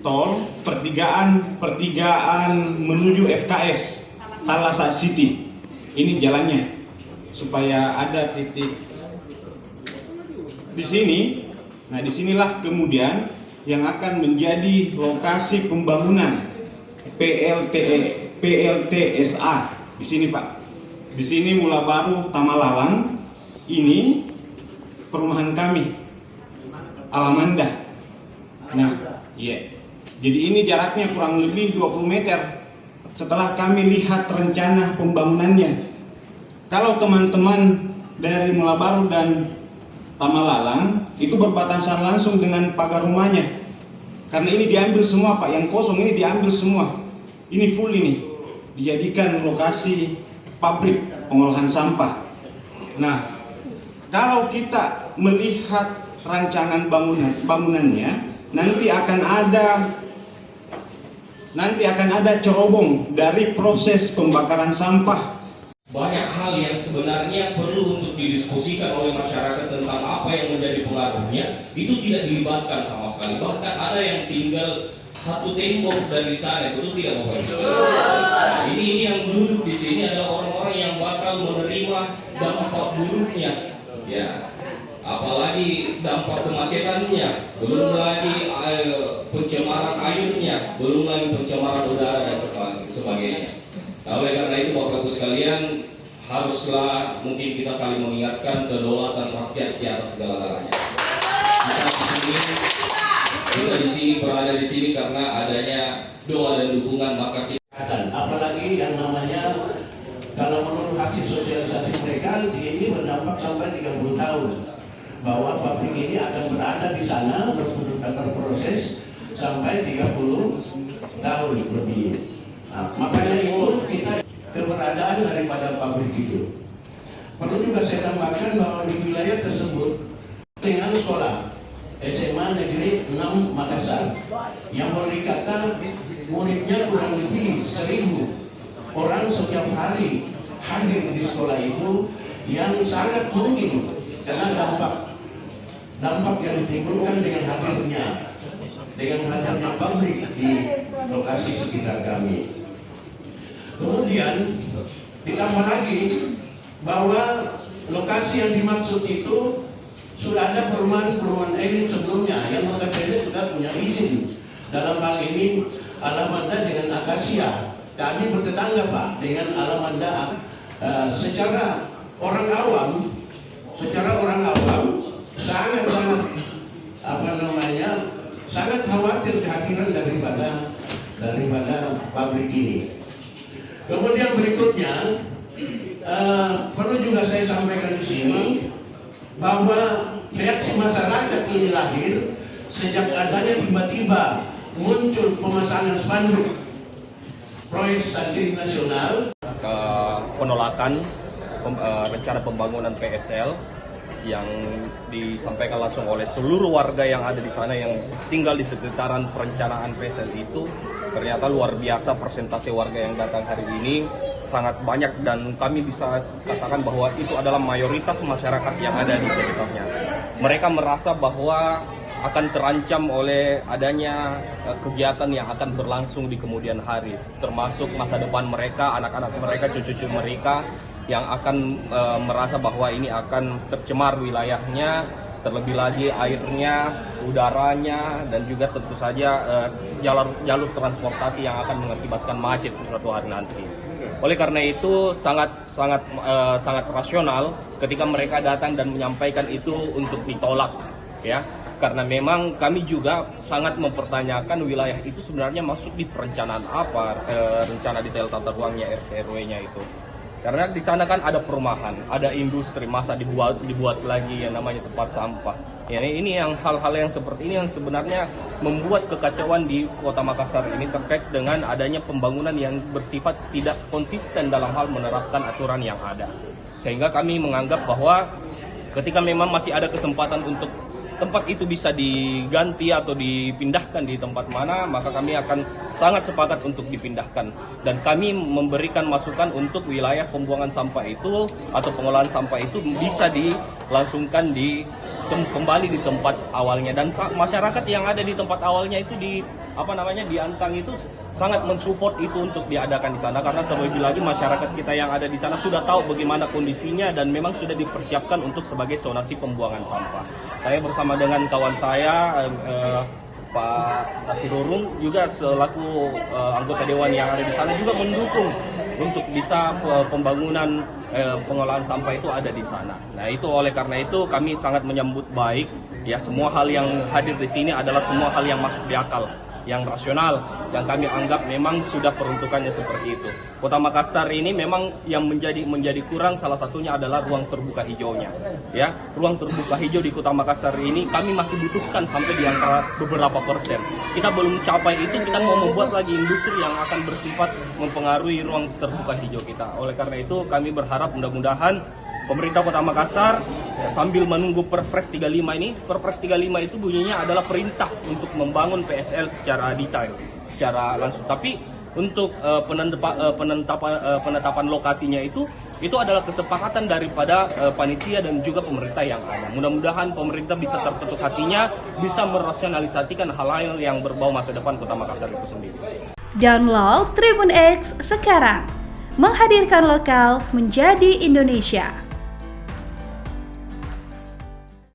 tol pertigaan menuju FKS Thalassa City. Ini jalannya supaya ada titik di sini. Nah, disinilah kemudian yang akan menjadi lokasi pembangunan PLTSA. Di sini Pak, di sini Mula Baru Tamalalang. Ini perumahan kami Alamanda. Nah, iya. Jadi ini jaraknya kurang lebih 20 meter. Setelah kami lihat rencana pembangunannya, kalau teman-teman dari Mula Baru dan Tamalalang itu berbatasan langsung dengan pagar rumahnya. Karena ini diambil semua Pak, yang kosong ini diambil semua. Ini full ini, dijadikan lokasi pabrik pengolahan sampah. Nah, kalau kita melihat rancangan bangunannya, nanti akan ada cerobong dari proses pembakaran sampah. Banyak hal yang sebenarnya perlu untuk didiskusikan oleh masyarakat tentang apa yang menjadi pengaruhnya, itu tidak dilibatkan sama sekali. Bahkan ada yang tinggal satu tembok dari sana itu tidak mau pergi. Nah, ini yang duduk di sini adalah orang-orang yang bakal menerima dampak buruknya, ya. Apalagi dampak kemacetannya, belum lagi pencemaran airnya, belum lagi pencemaran udara dan sebagainya. Nah, oleh karena itu Bapak Ibu sekalian, haruslah mungkin kita saling mengingatkan kedaulatan rakyat di atas segala-galanya. Kita di sini berada di sini karena adanya doa dan dukungan, maka kita apalagi yang namanya kalau menurut hasil sosialisasi mereka ini berdampak sampai 30 tahun bahwa pabrik ini akan berada di sana berproses sampai 30 tahun lebih. Nah, makanya itu kita keberadaan daripada pabrik itu. Perlu juga saya tambahkan bahwa di wilayah tersebut dengan sekolah SMA Negeri 6 Makassar yang boleh dikatakan muridnya kurang lebih 1.000 orang setiap hari hadir di sekolah itu, yang sangat mungkin karena dampak yang ditimbulkan dengan hadirnya pabrik di lokasi sekitar kami. Kemudian ditambah lagi bahwa lokasi yang dimaksud itu sudah ada perumahan elit sebelumnya yang notabene sudah punya izin. Dalam hal ini Alamanda dengan Akasia, kami bertetangga Pak dengan Alamanda. Secara orang awam sangat sangat khawatir kehadiran daripada pabrik ini. Kemudian berikutnya perlu juga saya sampaikan di sini bahwa reaksi masyarakat ini lahir sejak adanya tiba-tiba muncul pemasangan spanduk proyek strategis nasional. Penolakan rencana pembangunan PSL yang disampaikan langsung oleh seluruh warga yang ada di sana yang tinggal di sekitaran perencanaan PSL itu. Ternyata luar biasa persentase warga yang datang hari ini, sangat banyak, dan kami bisa katakan bahwa itu adalah mayoritas masyarakat yang ada di sekitarnya. Mereka merasa bahwa akan terancam oleh adanya kegiatan yang akan berlangsung di kemudian hari, termasuk masa depan mereka, anak-anak mereka, cucu-cucu mereka yang akan merasa bahwa ini akan tercemar wilayahnya, terlebih lagi airnya, udaranya, dan juga tentu saja jalur transportasi yang akan mengakibatkan macet suatu hari nanti. Oleh karena itu sangat rasional ketika mereka datang dan menyampaikan itu untuk ditolak, ya. Karena memang kami juga sangat mempertanyakan wilayah itu sebenarnya masuk di perencanaan apa, rencana detail tata ruangnya, RT RW-nya itu. Karena di sana kan ada perumahan, ada industri, masa dibuat lagi yang namanya tempat sampah. Ya, ini yang hal-hal yang seperti ini yang sebenarnya membuat kekacauan di Kota Makassar ini terkait dengan adanya pembangunan yang bersifat tidak konsisten dalam hal menerapkan aturan yang ada. Sehingga kami menganggap bahwa ketika memang masih ada kesempatan untuk tempat itu bisa diganti atau dipindahkan di tempat mana, maka kami akan sangat sepakat untuk dipindahkan. Dan kami memberikan masukan untuk wilayah pembuangan sampah itu atau pengolahan sampah itu bisa dilangsungkan di kembali di tempat awalnya, dan masyarakat yang ada di tempat awalnya itu di Antang itu sangat mensupport itu untuk diadakan di sana, karena terlebih lagi masyarakat kita yang ada di sana sudah tahu bagaimana kondisinya dan memang sudah dipersiapkan untuk sebagai zonasi pembuangan sampah. Saya bersama dengan kawan saya Pak Asirurung juga selaku anggota dewan yang ada di sana juga mendukung untuk bisa pembangunan pengolahan sampah itu ada di sana. Nah, itu oleh karena itu kami sangat menyambut baik ya, semua hal yang hadir di sini adalah semua hal yang masuk di akal, yang rasional, yang kami anggap memang sudah peruntukannya seperti itu. Kota Makassar ini memang yang menjadi kurang salah satunya adalah ruang terbuka hijaunya. Ya, ruang terbuka hijau di Kota Makassar ini kami masih butuhkan sampai di angka beberapa persen. Kita belum capai itu, kita mau membuat lagi industri yang akan bersifat mempengaruhi ruang terbuka hijau kita. Oleh karena itu kami berharap mudah-mudahan pemerintah Kota Makassar sambil menunggu Perpres 35 ini, Perpres 35 itu bunyinya adalah perintah untuk membangun PSL secara detail, secara langsung. Tapi untuk penetapan lokasinya itu adalah kesepakatan daripada panitia dan juga pemerintah yang ada. Mudah-mudahan pemerintah bisa terketuk hatinya, bisa merasionalisasikan hal-hal yang berbau masa depan Kota Makassar itu sendiri. Download Tribun X sekarang, menghadirkan lokal menjadi Indonesia.